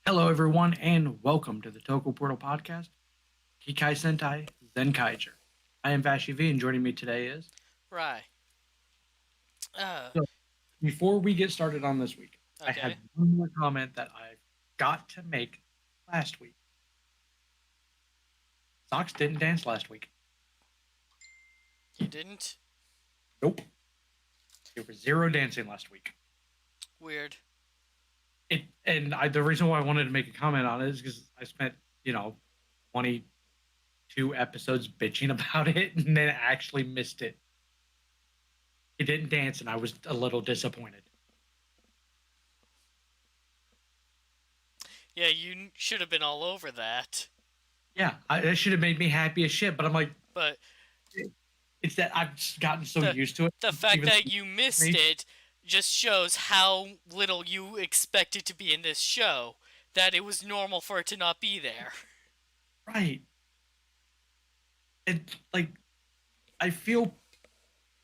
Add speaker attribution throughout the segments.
Speaker 1: Hello, everyone, and welcome to the Toku Portal Podcast, Kikai Sentai Zenkaiger. I am Vashi V, and joining me today is.
Speaker 2: Right. Uh,
Speaker 1: So, before we get started on this week, I had
Speaker 2: okay.
Speaker 1: one more comment that I got to make last week. Socks didn't dance last week.
Speaker 2: You didn't?
Speaker 1: Nope. There was zero dancing last week.
Speaker 2: Weird.
Speaker 1: The reason why I wanted to make a comment on it is because I spent, you know, 22 episodes bitching about it and then actually missed it. It didn't dance, and I was a little disappointed.
Speaker 2: Yeah, you should have been all over that.
Speaker 1: Yeah, that should have made me happy as shit. But I'm like,
Speaker 2: But
Speaker 1: it's that I've just gotten so
Speaker 2: the
Speaker 1: used to it.
Speaker 2: the fact
Speaker 1: Even
Speaker 2: that you missed
Speaker 1: me,
Speaker 2: it just shows how little you expected to be in this show. That it was normal for it to not be there.
Speaker 1: right? And like, I feel,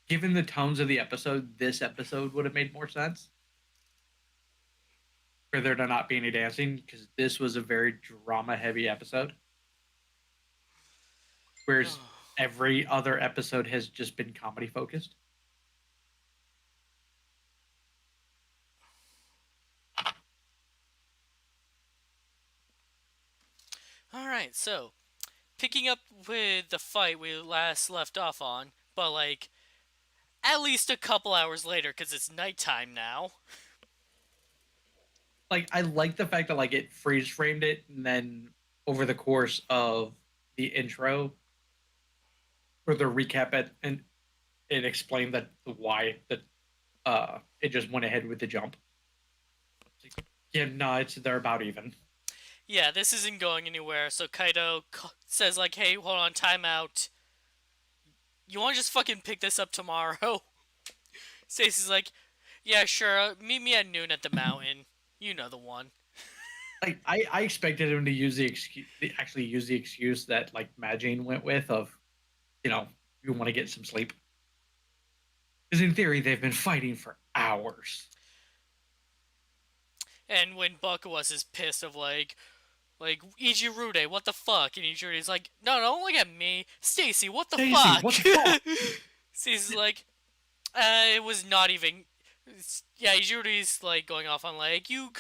Speaker 1: given the tones of the episode, this episode would have made more sense for there to not be any dancing because this was a very drama-heavy episode, whereas every other episode has just been comedy focused.
Speaker 2: Alright, so picking up with the fight we last left off on, but like at least a couple hours later because it's nighttime now.
Speaker 1: Like, I like the fact that like it freeze framed it, and then over the course of the intro or the recap it, and it explained that the why that it just went ahead with the jump. Like, yeah, no, it's they're about even.
Speaker 2: Yeah, this isn't going anywhere. So Kaido says like, "Hey, hold on, timeout. You want to just fucking pick this up tomorrow?" Stacy's like, "Yeah, sure. Meet me at noon at the mountain. You know the one."
Speaker 1: Like I expected him to use the excuse, actually use the excuse that like Magine went with of, you know, you want to get some sleep. Because in theory they've been fighting for hours.
Speaker 2: And when Bukawas is pissed of like Ichirude, what the fuck? And Ichirude's like, "No, don't look at me, Stacy. What the
Speaker 1: Stacy,
Speaker 2: fuck?"
Speaker 1: what the fuck?
Speaker 2: Stacy's like, it was not even. Yeah, Ichirude's like going off on like you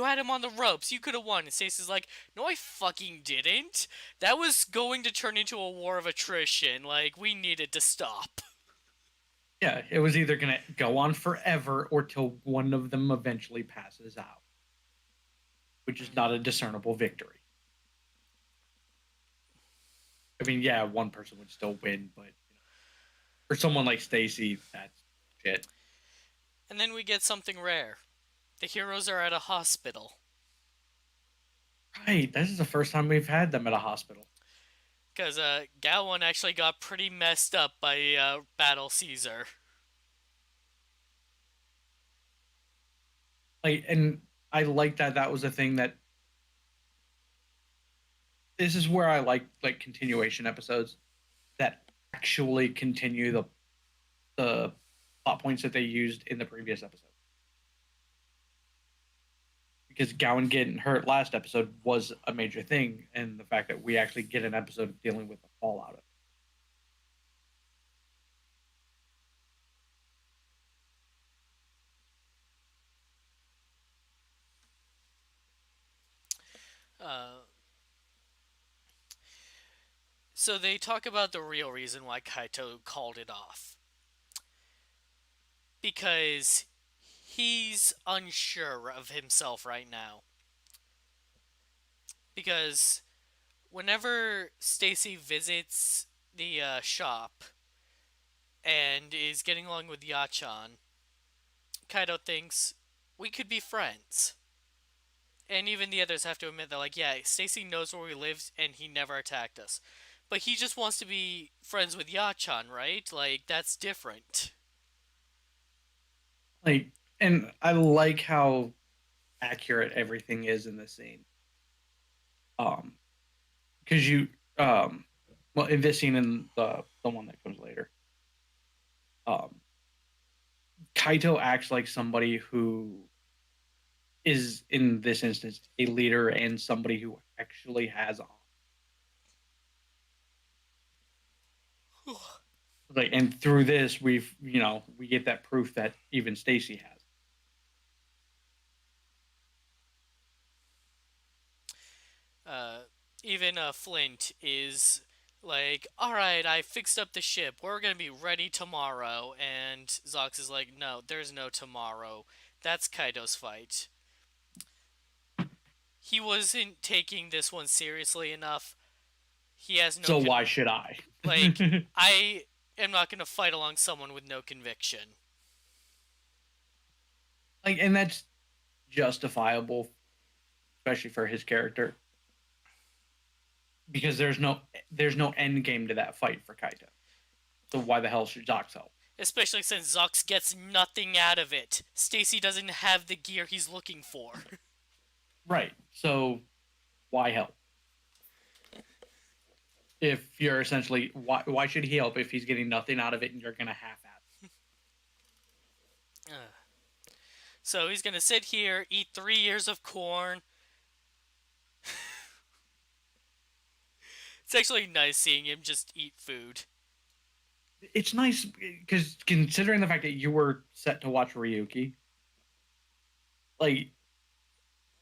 Speaker 2: had him on the ropes, you could have won. And Stacy's like, no, I fucking didn't. That was going to turn into a war of attrition. Like we needed to stop.
Speaker 1: Yeah, it was either gonna go on forever or till one of them eventually passes out, which is not a discernible victory. I mean, yeah, one person would still win, but for someone like Stacy, that's shit.
Speaker 2: And then we get something rare. The heroes are at a hospital
Speaker 1: Right, this is the first time we've had them at a hospital.
Speaker 2: because Gowan actually got pretty messed up by Battle Caesar.
Speaker 1: Like, and I like that that was a thing that this is where I like continuation episodes that actually continue the plot points that they used in the previous episode. Because Gowan getting hurt last episode was a major thing, and the fact that we actually get an episode of dealing with the fallout of it.
Speaker 2: Uh, so they talk about the real reason why Kaito called it off. Because he's unsure of himself right now. Because whenever Stacy visits the shop and is getting along with Yachan, Kaido thinks we could be friends. And even the others have to admit that, like, yeah, Stacy knows where we live and he never attacked us. But he just wants to be friends with Yachan, right? Like, that's different.
Speaker 1: Like, and I like how accurate everything is in this scene. Um, because you um, well, in this scene and the one that comes later, um, Kaito acts like somebody who is in this instance a leader and somebody who actually has on. Like, and through this, we get that proof that even Stacy has.
Speaker 2: uh, even Flint is like, all right, I fixed up the ship. We're gonna be ready tomorrow. And Zox is like, no, there's no tomorrow. That's Kaido's fight. He wasn't taking this one seriously enough. He has no
Speaker 1: So why should I?
Speaker 2: like. I am not gonna fight along someone with no conviction.
Speaker 1: Like, and that's justifiable, especially for his character, because there's no end game to that fight for Kaito. So why the hell should Zox help?
Speaker 2: Especially since Zox gets nothing out of it. Stacy doesn't have the gear he's looking for.
Speaker 1: Right. So why help? If you're essentially why should he help if he's getting nothing out of it and you're gonna half-ass?
Speaker 2: So he's gonna sit here, eat 3 years of corn. It's actually nice seeing him just eat food.
Speaker 1: It's nice because considering the fact that you were set to watch Ryuki, like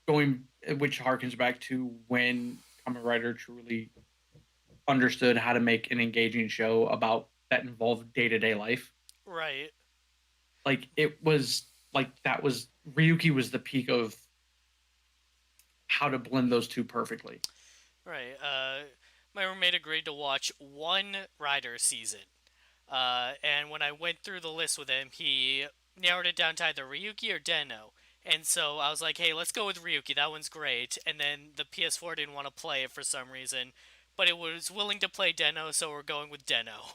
Speaker 1: going, which harkens back to when Kamen Rider truly understood how to make an engaging show about that involved day-to-day life.
Speaker 2: Right.
Speaker 1: Like, it was like that was Ryuki was the peak of how to blend those two perfectly.
Speaker 2: Right. My roommate agreed to watch one Rider season. And when I went through the list with him, he narrowed it down to either Ryuki or Den-O. And so I was like, hey, let's go with Ryuki. That one's great. And then the PS4 didn't want to play it for some reason. But it was willing to play Den-O, so we're going with Den-O.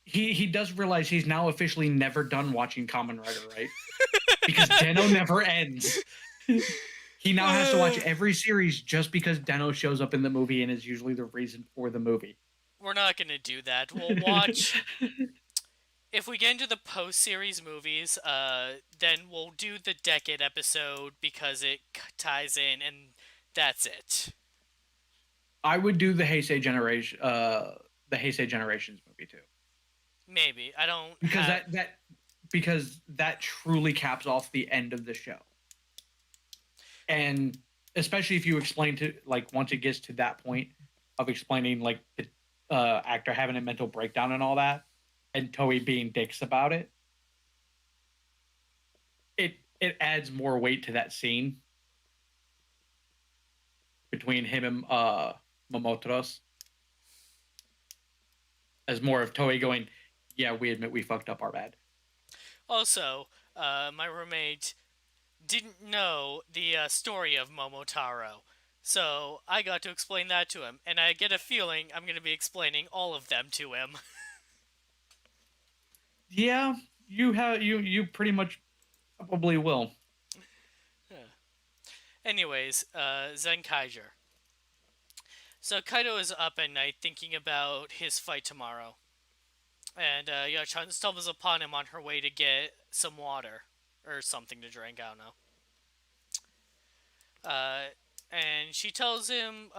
Speaker 1: He does realize he's now officially never done watching Kamen Rider, right? Because Den-O never ends. He now has to watch every series just because Den-O shows up in the movie and is usually the reason for the movie.
Speaker 2: We're not going to do that. We'll watch... If we get into the post-series movies, then we'll do the Decade episode because it ties in, and that's it.
Speaker 1: I would do the Heisei Generations movie too.
Speaker 2: Maybe. I don't
Speaker 1: because because that truly caps off the end of the show. And especially if you explain to, like, once it gets to that point of explaining, like, the actor having a mental breakdown and all that, and Toei being dicks about it, it adds more weight to that scene between him and Momotaros, as more of Toei going, yeah, we admit we fucked up, our bad.
Speaker 2: Also, my roommate didn't know the story of Momotaro, so I got to explain that to him, and I get a feeling I'm going to be explaining all of them to him.
Speaker 1: Yeah, you pretty much probably will.
Speaker 2: Anyways, Zenkaiger. So Kaido is up at night thinking about his fight tomorrow. And Yachan stumbles upon him on her way to get some water. Or something to drink, I don't know. And she tells him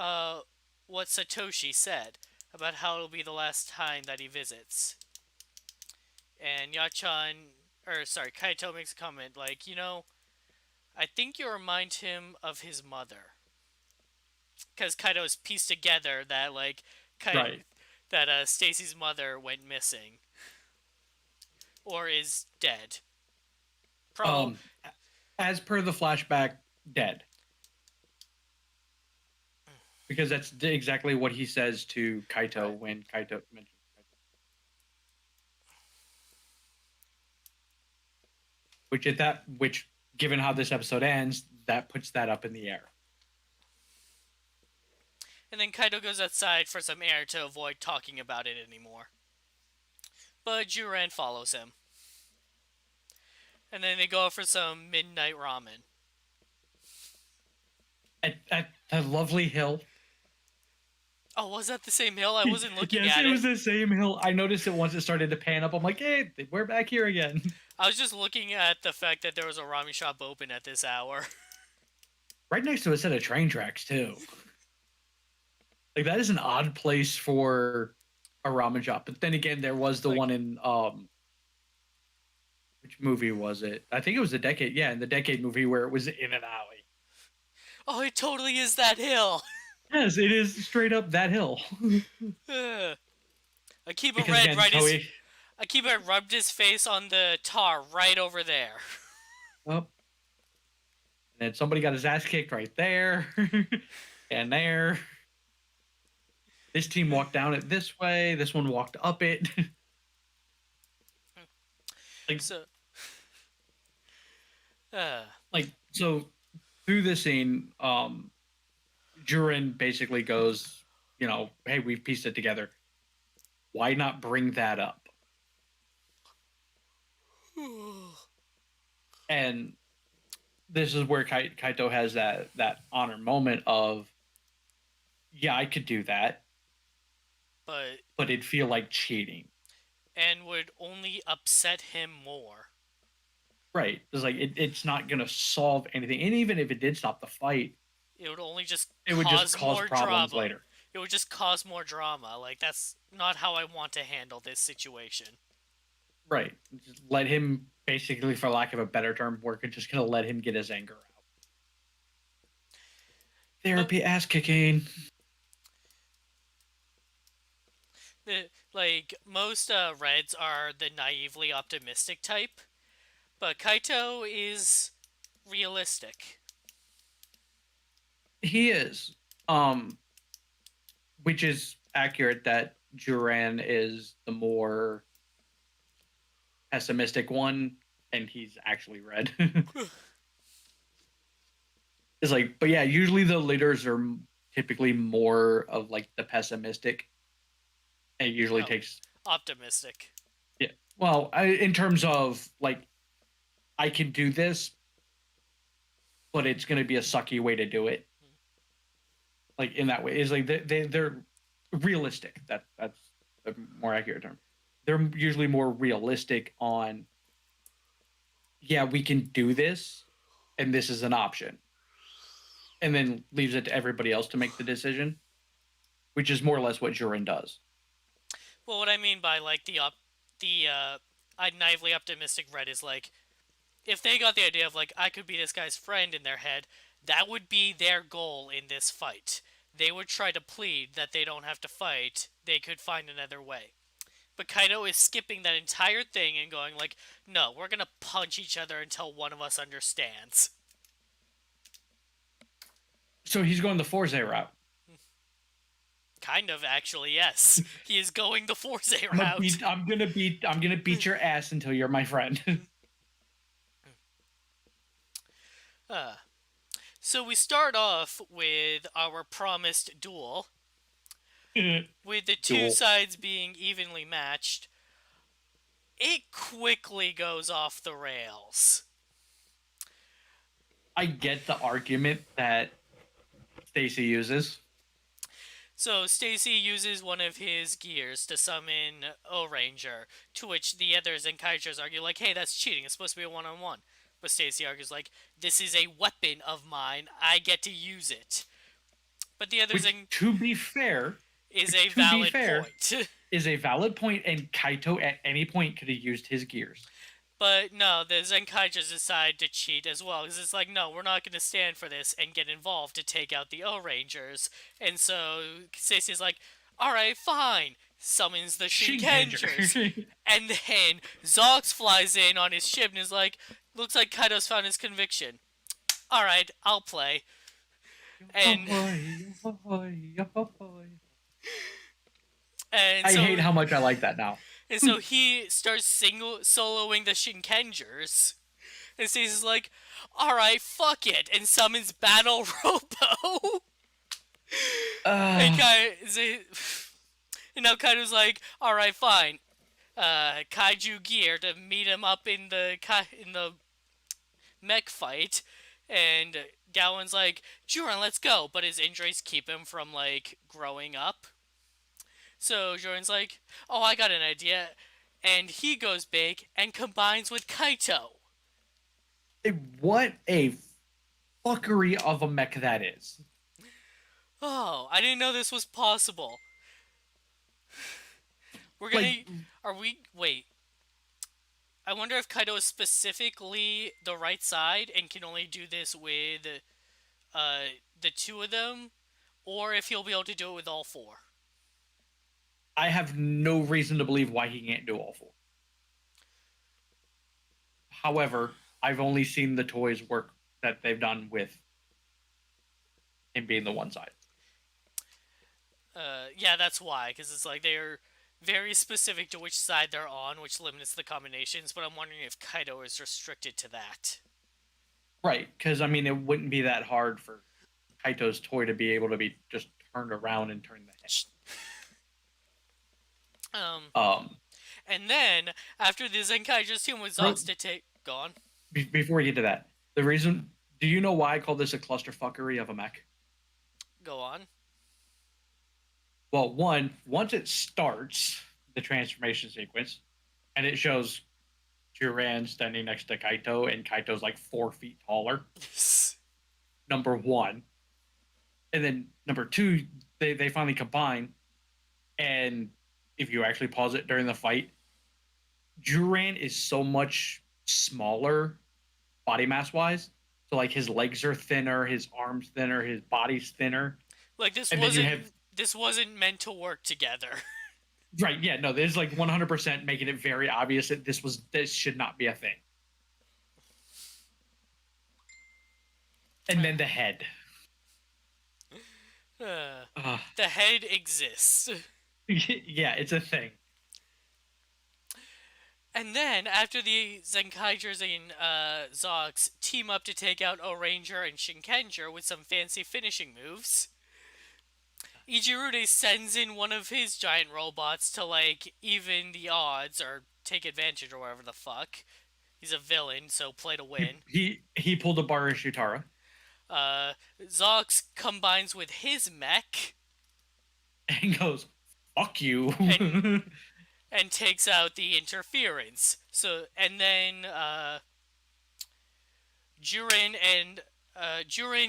Speaker 2: what Satoshi said about how it'll be the last time that he visits. And Kaito makes a comment like, I think you remind him of his mother. Because Kaito's pieced together that, like,
Speaker 1: Right.
Speaker 2: that Stacy's mother went missing. Or is dead.
Speaker 1: As per the flashback, dead. Because that's exactly what he says to Kaito when Kaito mentions Kaito. Which, given how this episode ends, that puts that up in the air.
Speaker 2: And then Kaito goes outside for some air to avoid talking about it anymore. But Juran follows him. And then they go for some midnight ramen.
Speaker 1: At a lovely hill.
Speaker 2: Oh, was that the same hill? I wasn't looking at it.
Speaker 1: Yes, it was the same hill. I noticed it once it started to pan up. I'm like, hey, we're back here again.
Speaker 2: I was just looking at the fact that there was a ramen shop open at this hour.
Speaker 1: right next to a set of train tracks too. Like that is an odd place for a ramen shop. But then again, there was the
Speaker 2: Like,
Speaker 1: one in which movie was it? I think it was the Decade. Yeah, in the Decade movie where it was in an alley.
Speaker 2: oh, it totally is that hill.
Speaker 1: Yes, it is straight up that hill.
Speaker 2: I keep a
Speaker 1: Because
Speaker 2: red
Speaker 1: again,
Speaker 2: right his.
Speaker 1: Toei.
Speaker 2: I keep it rubbed his face on the tar right over there.
Speaker 1: Oh, and then somebody got his ass kicked right there, and there. This team walked down it this way. This one walked up it. like,
Speaker 2: So, uh,
Speaker 1: so through this scene, Jurin basically goes, hey, we've pieced it together. Why not bring that up? And this is where Kaito has that honor moment of, yeah, I could do that,
Speaker 2: but
Speaker 1: but it'd feel like cheating.
Speaker 2: and would only upset him more.
Speaker 1: Right. It's like it's not gonna solve anything. And even if it did stop the fight,
Speaker 2: It would only just
Speaker 1: it would just
Speaker 2: cause
Speaker 1: cause
Speaker 2: more
Speaker 1: problems
Speaker 2: drama.
Speaker 1: later.
Speaker 2: It would just cause more drama. Like, that's not how I want to handle this situation.
Speaker 1: Right. Just let him basically, for lack of a better term, we're just gonna let him get his anger out.
Speaker 2: But
Speaker 1: Therapy ass kicking.
Speaker 2: like most Reds are the naively optimistic type, but Kaito is realistic.
Speaker 1: He is. Um, which is accurate that Duran is the more pessimistic one, and he's actually red. It's like, but yeah, usually the leaders are typically more of like the pessimistic. And it usually
Speaker 2: Oh,
Speaker 1: takes,
Speaker 2: optimistic.
Speaker 1: yeah. Well, in terms of like, I can do this, but it's going to be a sucky way to do it. Like in that way, is like they're realistic. That's a more accurate term. They're usually more realistic on, yeah, we can do this, and this is an option, and then leaves it to everybody else to make the decision, which is more or less what Jurin does.
Speaker 2: Well, what I mean by like the naively optimistic Red is like, if they got the idea of like I could be this guy's friend in their head, that would be their goal in this fight. They would try to plead that they don't have to fight. They could find another way. But Kaido is skipping that entire thing and going like, "No, we're gonna punch each other until one of us understands."
Speaker 1: So he's going the Forze route.
Speaker 2: Kind of, actually, yes. He is going the Forze route.
Speaker 1: I'm gonna beat your ass until you're my friend.
Speaker 2: Uh, so we start off with our promised duel, with the two
Speaker 1: Duel.
Speaker 2: sides being evenly matched. It quickly goes off the rails.
Speaker 1: I get the argument that Stacy uses.
Speaker 2: So Stacy uses one of his gears to summon O-Ranger, to which the other Zenkaigers argue like, hey, that's cheating, it's supposed to be a one-on-one. But Stacy argues like, this is a weapon of mine, I get to use it. But the other
Speaker 1: Which,
Speaker 2: Zen
Speaker 1: to be fair,
Speaker 2: is a valid point.
Speaker 1: is a valid point, and Kaito at any point could have used his gears.
Speaker 2: But no, the Zenkaigers decide to cheat as well, because it's like, no, we're not going to stand for this and get involved to take out the O-Rangers. And so Stacy's like, alright, fine. Summons the Shinkengers. And then Zox flies in on his ship and is like, looks like Kaido's found his conviction. Alright, I'll play. And
Speaker 1: I hate how much I like that now.
Speaker 2: And so he starts soloing the Shinkengers. And Stacy's like, alright, fuck it, and summons Battle Robo. And now Kaido's like, alright, fine. Kaiju gear to meet him up in the mech fight. And Gowan's like, Juran, let's go. But his injuries keep him from, like, growing up. So Jordan's like, oh, I got an idea. And he goes big and combines with Kaito.
Speaker 1: What a fuckery of a mech that is.
Speaker 2: Oh, I didn't know this was possible. We're
Speaker 1: Like,
Speaker 2: gonna. Are we. Wait. I wonder if Kaido is specifically the right side and can only do this with uh, the two of them, or if he'll be able to do it with all four.
Speaker 1: I have no reason to believe why he can't do all four. However, I've only seen the toys work that they've done with him being the one side.
Speaker 2: Yeah, that's why, because it's like they're very specific to which side they're on, which limits the combinations, but I'm wondering if Kaido is restricted to that.
Speaker 1: Right, because I mean, it wouldn't be that hard for Kaito's toy to be able to be just turned around and turn the head.
Speaker 2: Um,
Speaker 1: Um,
Speaker 2: and then, after the Zenkaiger's team with Zox to take... Go on.
Speaker 1: Before we get to that, the reason, do you know why I call this a clusterfuckery of a mech?
Speaker 2: Go on.
Speaker 1: Well, one, once it starts the transformation sequence, and it shows Jiren standing next to Kaito, and Kaito's like 4 feet taller. Number one, and then number two, they finally combine, and if you actually pause it during the fight, Jiren is so much smaller body mass wise. So like his legs are thinner, his arms thinner, his body's thinner.
Speaker 2: Like, this
Speaker 1: And then you
Speaker 2: wasn't...
Speaker 1: have
Speaker 2: This wasn't meant to work together.
Speaker 1: right, yeah, no, there's like 100% making it very obvious that this should not be a thing. And then the head.
Speaker 2: The head exists.
Speaker 1: Yeah, it's a thing.
Speaker 2: And then, after the Zenkaigers and Zox team up to take out O-Ranger and Shinkenger with some fancy finishing moves, Ijirude sends in one of his giant robots to, like, even the odds or take advantage or whatever the fuck. He's a villain, so play to win.
Speaker 1: He pulled a Bara Shutara.
Speaker 2: Zox combines with his mech
Speaker 1: And goes, fuck you.
Speaker 2: and takes out the interference. So, and then Jurin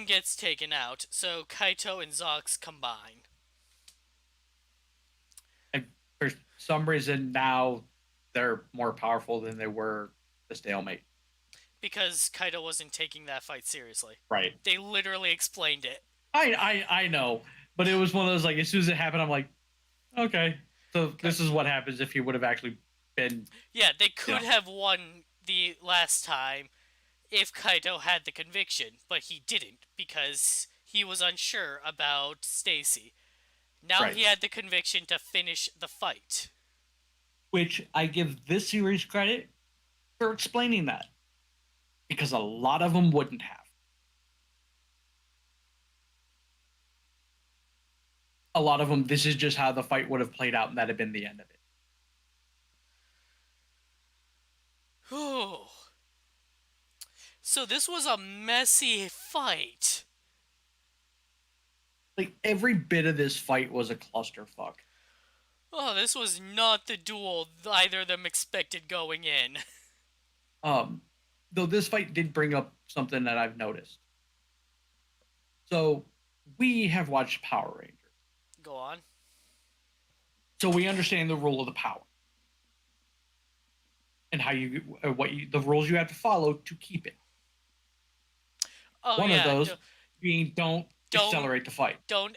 Speaker 2: gets taken out. So Kaito and Zox combine.
Speaker 1: And for some reason now they're more powerful than they were the stalemate.
Speaker 2: Because Kaito wasn't taking that fight seriously.
Speaker 1: Right.
Speaker 2: They literally explained it.
Speaker 1: I know, but it was one of those, like, as soon as it happened, I'm like, okay, so this is what happens if he would have actually been.
Speaker 2: Yeah, they could have won the last time if Kaito had the conviction, but he didn't because he was unsure about Stacy. Now
Speaker 1: Right.
Speaker 2: he had the conviction to finish the fight.
Speaker 1: Which I give this series credit for explaining that, because a lot of them wouldn't have. A lot of them, this is just how the fight would have played out, and that'd have been the end of it.
Speaker 2: Whew. So this was a messy fight.
Speaker 1: Like, every bit of this fight was a clusterfuck.
Speaker 2: Oh, this was not the duel either of them expected going in.
Speaker 1: Though this fight did bring up something that I've noticed. So, we have watched Power Rangers.
Speaker 2: Go on.
Speaker 1: So we understand the rule of the power. And how you, the rules you have to follow to keep it.
Speaker 2: Oh,
Speaker 1: One
Speaker 2: yeah,
Speaker 1: of those being don't accelerate the fight.
Speaker 2: Don't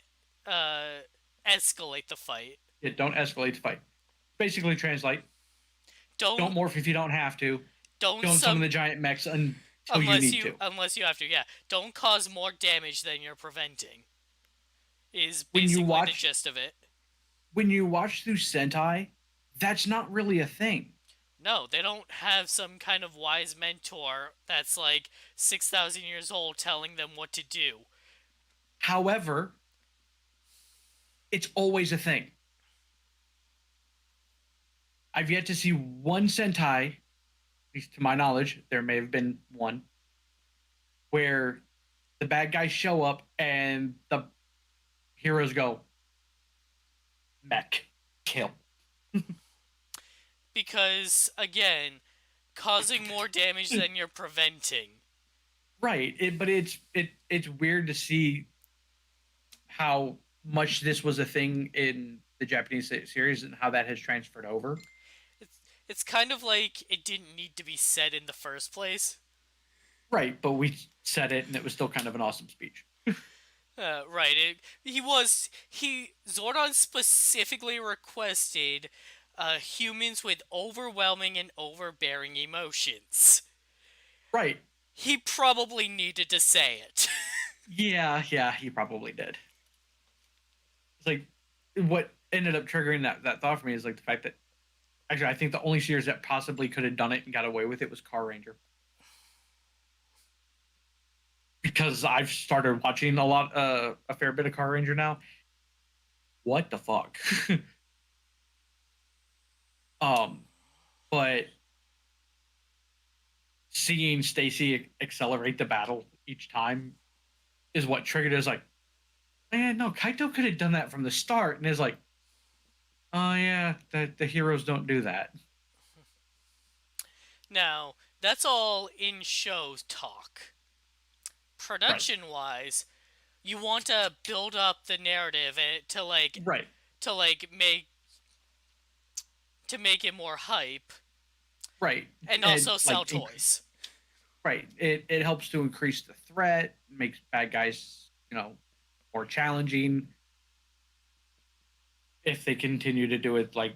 Speaker 2: escalate the fight.
Speaker 1: Yeah, don't escalate the fight. Basically translate. Don't morph if you don't have to. Don't summon the giant mechs until you need to.
Speaker 2: Unless you have to, yeah. Don't cause more damage than you're preventing. Is
Speaker 1: When
Speaker 2: basically
Speaker 1: you watch,
Speaker 2: the gist of it.
Speaker 1: When you watch through Sentai, that's not really a thing.
Speaker 2: No, they don't have some kind of wise mentor that's like 6,000 years old telling them what to do.
Speaker 1: However, it's always a thing. I've yet to see one Sentai, at least to my knowledge, there may have been one, where the bad guys show up and the heroes go, mech, kill.
Speaker 2: Because, again, causing more damage than you're preventing.
Speaker 1: right. It's weird to see how much this was a thing in the Japanese series and how that has transferred over.
Speaker 2: It's kind of like it didn't need to be said in the first place.
Speaker 1: Right, but we said it and it was still kind of an awesome speech.
Speaker 2: Right. He Zordon specifically requested humans with overwhelming and overbearing emotions.
Speaker 1: Right.
Speaker 2: He probably needed to say it.
Speaker 1: Yeah, he probably did. It's like what ended up triggering that thought for me is like the fact that actually I think the only series that possibly could have done it and got away with it was Car Ranger. Because I've started watching a fair bit of Car Ranger now. What the fuck? um, but seeing Stacy accelerate the battle each time is what triggered it. Is like, man, no, Kaito could have done that from the start, and it's like, oh yeah, the heroes don't do that.
Speaker 2: Now, that's all in show talk.
Speaker 1: Right,
Speaker 2: Production wise, you want to build up the narrative and
Speaker 1: right,
Speaker 2: to like make it more hype
Speaker 1: right,
Speaker 2: and
Speaker 1: and
Speaker 2: also sell toys.
Speaker 1: right. It helps to increase the threat, makes bad guys more challenging if they continue to do it like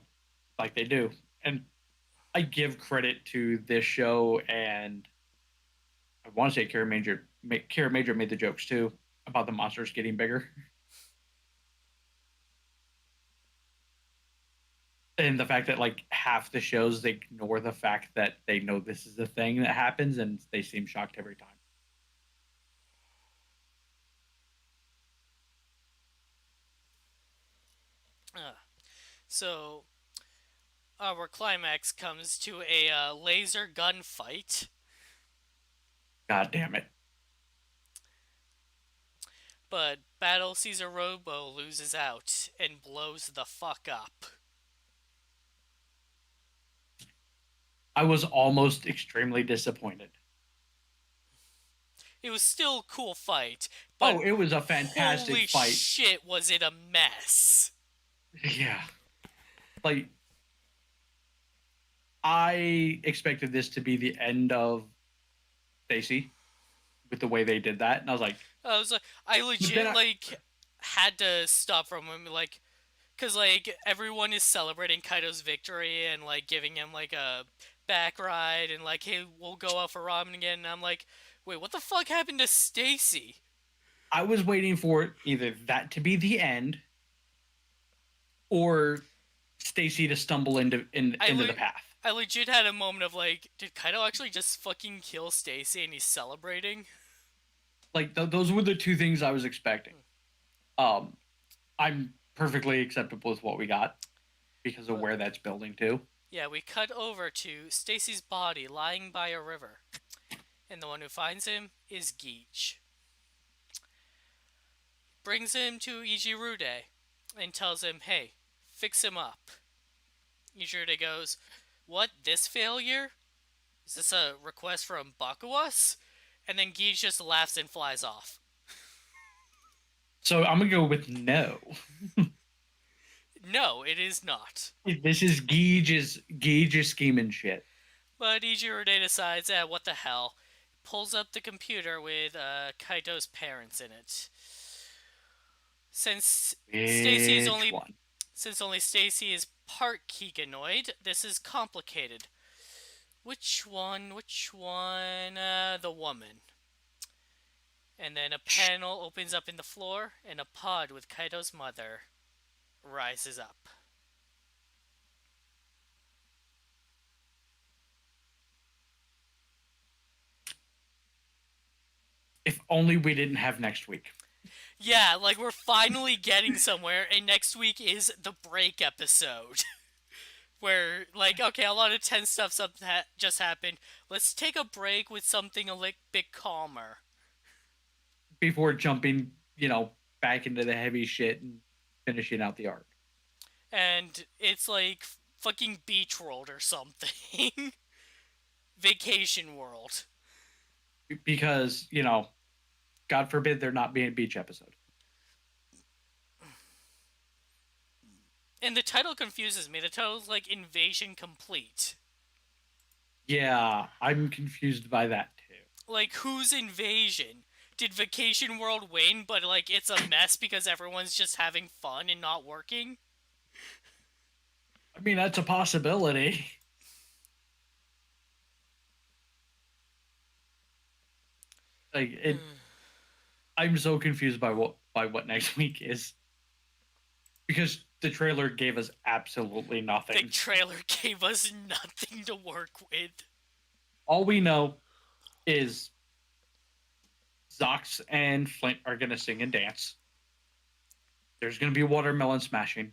Speaker 1: they do. And I give credit to this show, and I want to say Kara Major made the jokes too about the monsters getting bigger, and the fact that like half the shows they ignore the fact that they know this is the thing that happens, and they seem shocked every time.
Speaker 2: Uh, so our climax comes to a laser gunfight,
Speaker 1: God damn it!
Speaker 2: but Battle Caesar Robo loses out and blows the fuck up.
Speaker 1: I was almost extremely disappointed.
Speaker 2: It was still a cool fight, but
Speaker 1: Oh, it was a fantastic
Speaker 2: holy
Speaker 1: fight.
Speaker 2: shit, was it a mess!
Speaker 1: Yeah, like I expected this to be the end of Stacy with the way they did that, and I was like,
Speaker 2: I
Speaker 1: but then
Speaker 2: legit had to stop from him because everyone is celebrating Kaido's victory and giving him a back ride and hey, we'll go out for ramen again. And I'm like, wait, what the fuck happened to Stacy?
Speaker 1: I was waiting for either that to be the end or Stacy to stumble
Speaker 2: I
Speaker 1: into the
Speaker 2: le-
Speaker 1: path.
Speaker 2: I legit had a moment of did Kaido actually just fucking kill Stacy and he's celebrating?
Speaker 1: Like those were the two things I was expecting. Um, I'm perfectly acceptable with what we got because of
Speaker 2: But
Speaker 1: where that's building to.
Speaker 2: yeah, we cut over to Stacy's body lying by a river, and the one who finds him is Geach. Brings him to Ijirude and tells him, hey, fix him up. Ijirude goes, what, this failure? Is this a request from Bakuwas? And then Geach just laughs and flies off.
Speaker 1: So I'm gonna go with no.
Speaker 2: No, it is not.
Speaker 1: This is Gage's scheming shit.
Speaker 2: But Ijirude decides, what the hell? Pulls up the computer with Kaito's parents in it. Since Stacy is
Speaker 1: Which
Speaker 2: only
Speaker 1: one?
Speaker 2: Since only Stacy is part Kikanoid, this is complicated. Which one? Which one? The woman. And then a panel opens up in the floor, and a pod with Kaito's mother rises up.
Speaker 1: If only we didn't have next week.
Speaker 2: Yeah, we're finally getting somewhere, and next week is the break episode. Where, okay, a lot of tense stuff just happened. Let's take a break with something a bit calmer.
Speaker 1: Before jumping, back into the heavy shit and finishing out the arc.
Speaker 2: And it's like fucking Beach World or something. Vacation World.
Speaker 1: because God forbid there not be a beach episode.
Speaker 2: And the title confuses me. The title's like Invasion Complete.
Speaker 1: Yeah, I'm confused by that too.
Speaker 2: Like, whose invasion? Did Vacation World win, but like it's a mess because everyone's just having fun and not working?
Speaker 1: I mean, that's a possibility. Like it, I'm so confused by what next week is because the trailer gave us absolutely
Speaker 2: The
Speaker 1: nothing.
Speaker 2: trailer gave us nothing to work with.
Speaker 1: All we know is Zox and Flint are gonna sing and dance. There's gonna be watermelon smashing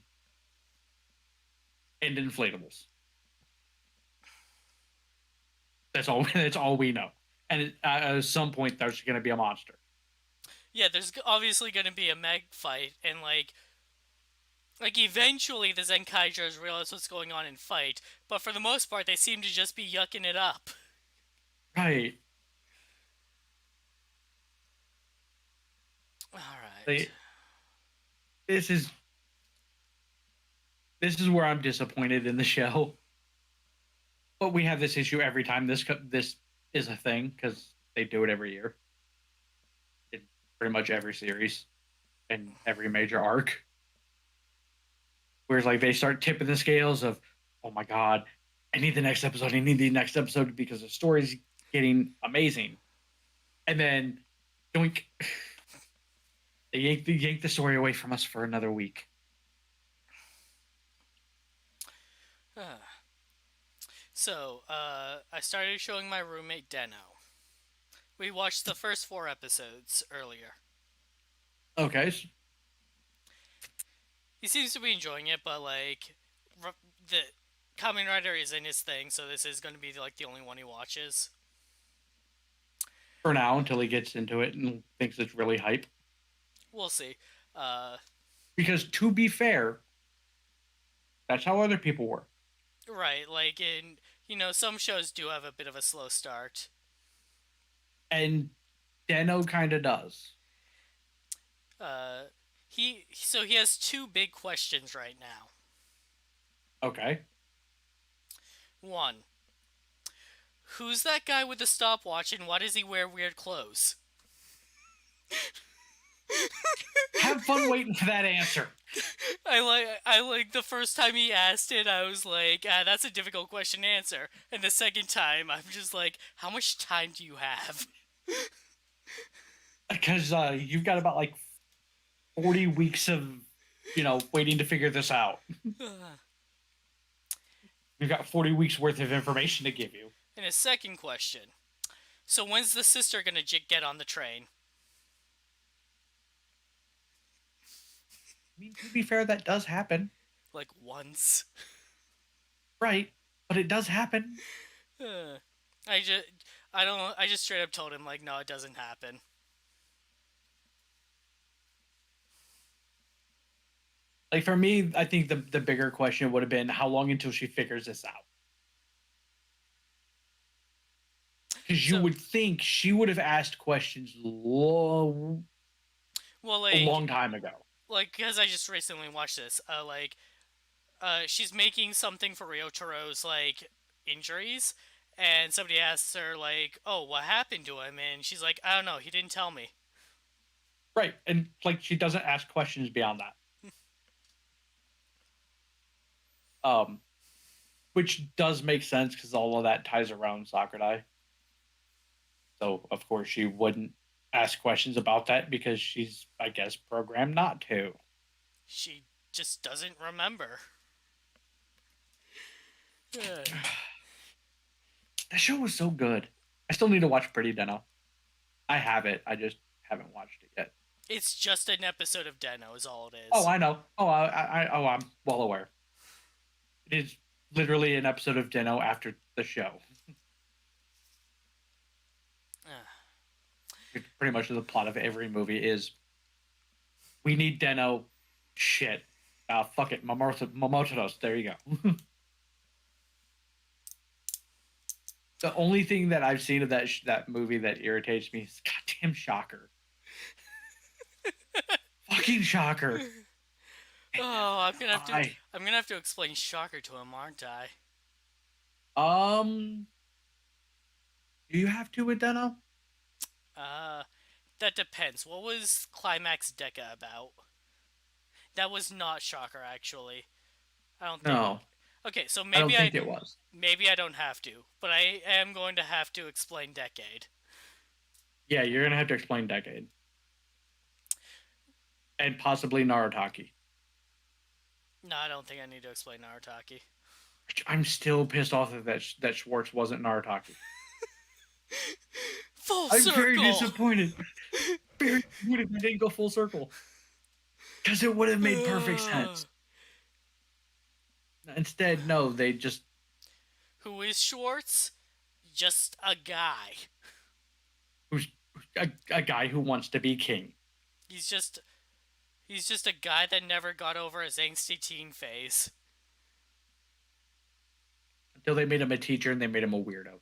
Speaker 1: and inflatables. That's all. That's all we know. And at some point, there's gonna be a monster.
Speaker 2: Yeah, there's obviously going to be a Meg fight, and like eventually the Zenkaigers realize what's going on and fight, but for the most part they seem to just be yucking it up.
Speaker 1: Right.
Speaker 2: Alright.
Speaker 1: This is where I'm disappointed in the show. But we have this issue every time this is a thing because they do it every year in pretty much every series and every major arc. Whereas like they start tipping the scales of, oh my god, I need the next episode. I need the next episode because the story's getting amazing, and then doink, they yank the story away from us for another week.
Speaker 2: So, I started showing my roommate Deno. We watched the first 4 episodes earlier.
Speaker 1: Okay.
Speaker 2: He seems to be enjoying it, but like the Kamen Rider isn't his thing, so this is going to be like the only one he watches.
Speaker 1: For now, until he gets into it and thinks it's really hype.
Speaker 2: We'll see.
Speaker 1: Because to be fair, that's how other people were.
Speaker 2: Right, like in some shows do have a bit of a slow start.
Speaker 1: And Deno kind of does.
Speaker 2: He has 2 big questions right now.
Speaker 1: Okay.
Speaker 2: 1. Who's that guy with the stopwatch and why does he wear weird clothes?
Speaker 1: Have fun waiting for that answer.
Speaker 2: I like the first time he asked it, I was like, that's a difficult question to answer. And the second time, I'm just like, how much time do you have?
Speaker 1: Because you've got about like 40 weeks of, waiting to figure this out. You've got 40 weeks worth of information to give you.
Speaker 2: And a second question. So when's the sister gonna get on the train?
Speaker 1: I mean, to be fair, that does happen.
Speaker 2: Like once.
Speaker 1: Right, but it does happen.
Speaker 2: I just straight up told him like, no, it doesn't happen.
Speaker 1: Like for me, I think the bigger question would have been how long until she figures this out. Because you would think she would have asked questions a long time ago.
Speaker 2: Like, because I just recently watched this, she's making something for Ryotaro's, like, injuries, and somebody asks her, like, oh, what happened to him? And she's like, I don't know, he didn't tell me.
Speaker 1: Right, and, like, she doesn't ask questions beyond that. Which does make sense, because all of that ties around Sakurai. So, of course, she wouldn't ask questions about that, because she's, I guess, programmed not to.
Speaker 2: She just doesn't remember.
Speaker 1: That show was so good. I still need to watch Pretty Deno. I have it. I just haven't watched it yet.
Speaker 2: It's just an episode of Deno, is all it is.
Speaker 1: Oh, I know. I'm well aware. It is literally an episode of Deno after the show. Pretty much the plot of every movie is we need Deno. Shit. Fuck it. Momotaros. There you go. The only thing that I've seen of that movie that irritates me is goddamn Shocker. Fucking Shocker. They
Speaker 2: Oh,
Speaker 1: never die.
Speaker 2: I'm gonna have to explain Shocker to him, aren't I?
Speaker 1: Um, do you have to with Deno?
Speaker 2: Uh, that depends. What was Climax Deca about? That was not Shocker, actually. I don't think.
Speaker 1: No,
Speaker 2: Okay, so
Speaker 1: I don't think it was.
Speaker 2: maybe I don't have to, but I am going to have to explain Decade.
Speaker 1: Yeah, you're gonna have to explain Decade and possibly Narutaki.
Speaker 2: No, I don't think I need to explain Narataki.
Speaker 1: I'm still pissed off that Schwartz wasn't Narutaki.
Speaker 2: Full
Speaker 1: I'm very
Speaker 2: circle.
Speaker 1: disappointed. Very disappointed they didn't go full circle because it would have made perfect sense. Instead, no, they just
Speaker 2: Who is Schwartz? Just a guy.
Speaker 1: who's a guy who wants to be king.
Speaker 2: He's just he's just a guy that never got over his angsty teen phase.
Speaker 1: Until they made him a teacher and they made him a weirdo.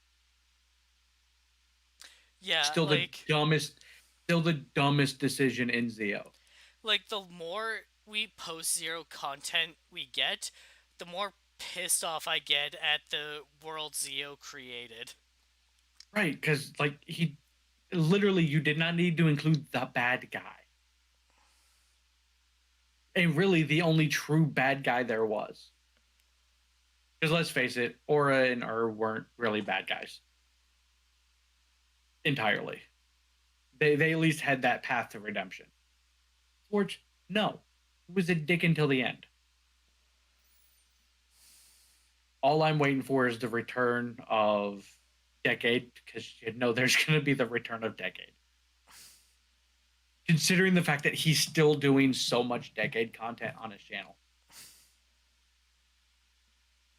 Speaker 2: Yeah,
Speaker 1: Still the dumbest, still the dumbest decision in Zio.
Speaker 2: like the more we post Zero content we get, the more pissed off I get at the world Zio created.
Speaker 1: Right, because like he literally you did not need to include the bad guy. And really the only true bad guy there was. Because let's face it, Aura and weren't really bad guys. Entirely. They at least had that path to redemption. Forge, no. He was a dick until the end. All I'm waiting for is the return of Decade, because you know there's going to be the return of Decade. Considering the fact that he's still doing so much Decade content on his channel.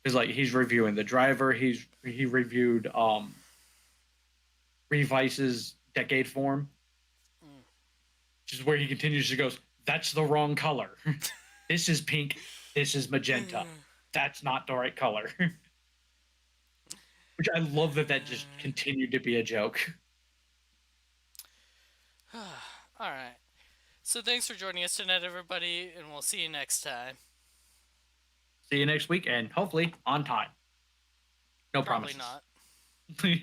Speaker 1: Because like he's reviewing the driver, he reviewed Revice's Decade form, which is where he continues to goes, that's the wrong color. This is pink, this is magenta. That's not the right color. Which I love that just continued to be a joke.
Speaker 2: Alright. So thanks for joining us tonight, everybody, and we'll see you next time.
Speaker 1: See you next week, and hopefully on time. No
Speaker 2: Probably
Speaker 1: promises.
Speaker 2: not.